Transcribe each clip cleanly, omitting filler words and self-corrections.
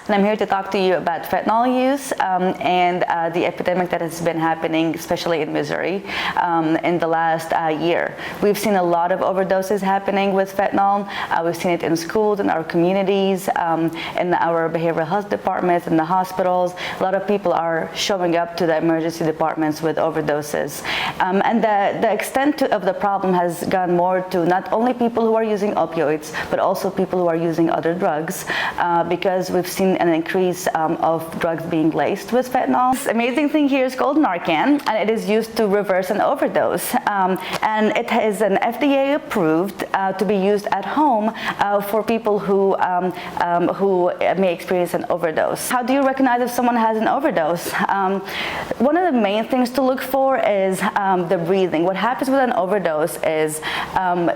and I'm here to talk to you about fentanyl use and the epidemic that has been happening, especially in Missouri, in the last year. We've seen a lot of overdoses happening with fentanyl. We've seen it in schools, in our communities, in our behavioral health departments, in the hospitals. A lot of people are showing up to the emergency departments with overdoses. And the extent of the problem has gone more to not only people who are using opioids, but also people who are using other drugs, because we've seen an increase of drugs being laced with fentanyl. This amazing thing here is called Narcan, and it is used to reverse an overdose. And it is an FDA approved to be used at home for people who may experience an overdose. How do you recognize if someone has an overdose? One of the main things to look for is the breathing. What happens with an overdose is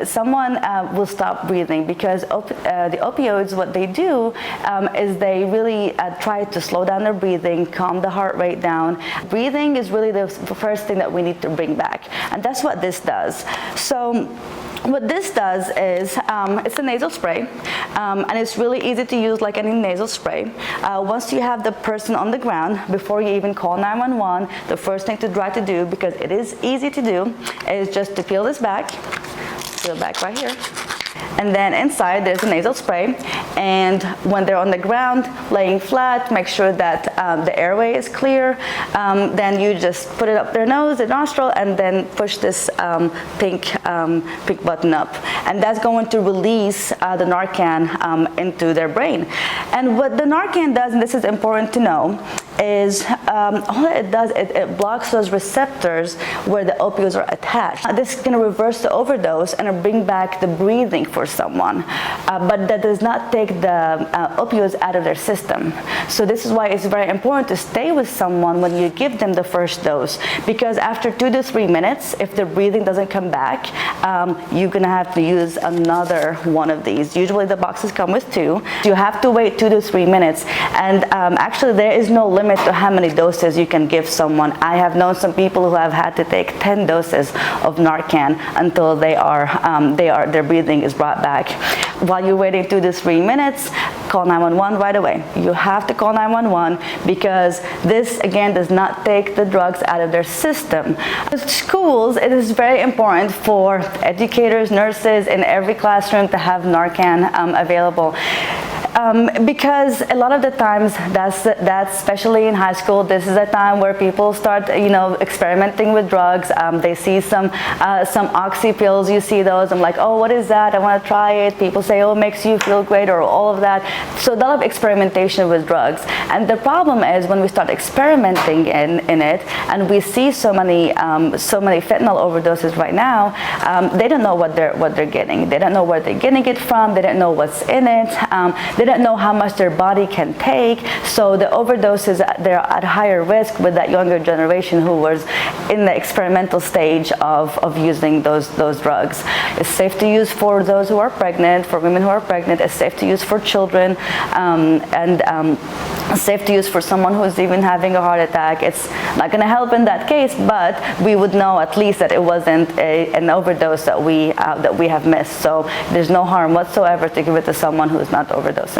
someone will stop breathing because the opioids, what they do is they really try to slow down their breathing, calm the heart rate down. Breathing is really the first thing that we need to bring back, and that's what this does. So what this does is, it's a nasal spray, and it's really easy to use like any nasal spray. Once you have the person on the ground, before you even call 911, the first thing to try to do, because it is easy to do, is just to peel this back, right here. And then inside there's a nasal spray, and when they're on the ground laying flat, make sure that the airway is clear. Then you just put it up their nose, their nostril, and then push this pink button up, and that's going to release the Narcan into their brain. And what the Narcan does, and this is important to know, is all it does, it blocks those receptors where the opioids are attached. This is going to reverse the overdose and bring back the breathing for someone, but that does not take the opioids out of their system. So this is why it's very important to stay with someone when you give them the first dose, because after 2 to 3 minutes, if the breathing doesn't come back, you're going to have to use another one of these. Usually the boxes come with 2. You have to wait 2 to 3 minutes, and actually there is no limit to how many doses you can give someone. I have known some people who have had to take 10 doses of Narcan until their breathing is brought back. While you're waiting 2 to 3 minutes, call 911 right away. You have to call 911 because this, again, does not take the drugs out of their system. With schools, it is very important for educators, nurses in every classroom to have Narcan available. Because a lot of the times, that's especially in high school, this is a time where people start, experimenting with drugs. They see some oxy pills. You see those. I'm like, oh, what is that? I want to try it. People say, oh, it makes you feel great, or all of that. So a lot of experimentation with drugs. And the problem is when we start experimenting in it, and we see so many fentanyl overdoses right now, they don't know what they're getting. They don't know where they're getting it from. They don't know what's in it. They don't know how much their body can take. So the overdoses, they're at higher risk with that younger generation who was in the experimental stage of using those drugs. It's safe to use for those who are pregnant, for women who are pregnant. It's safe to use for children, and safe to use for someone who's even having a heart attack. It's not going to help in that case, but we would know at least that it wasn't an overdose that we have missed. So there's no harm whatsoever to give it to someone who's not overdosing.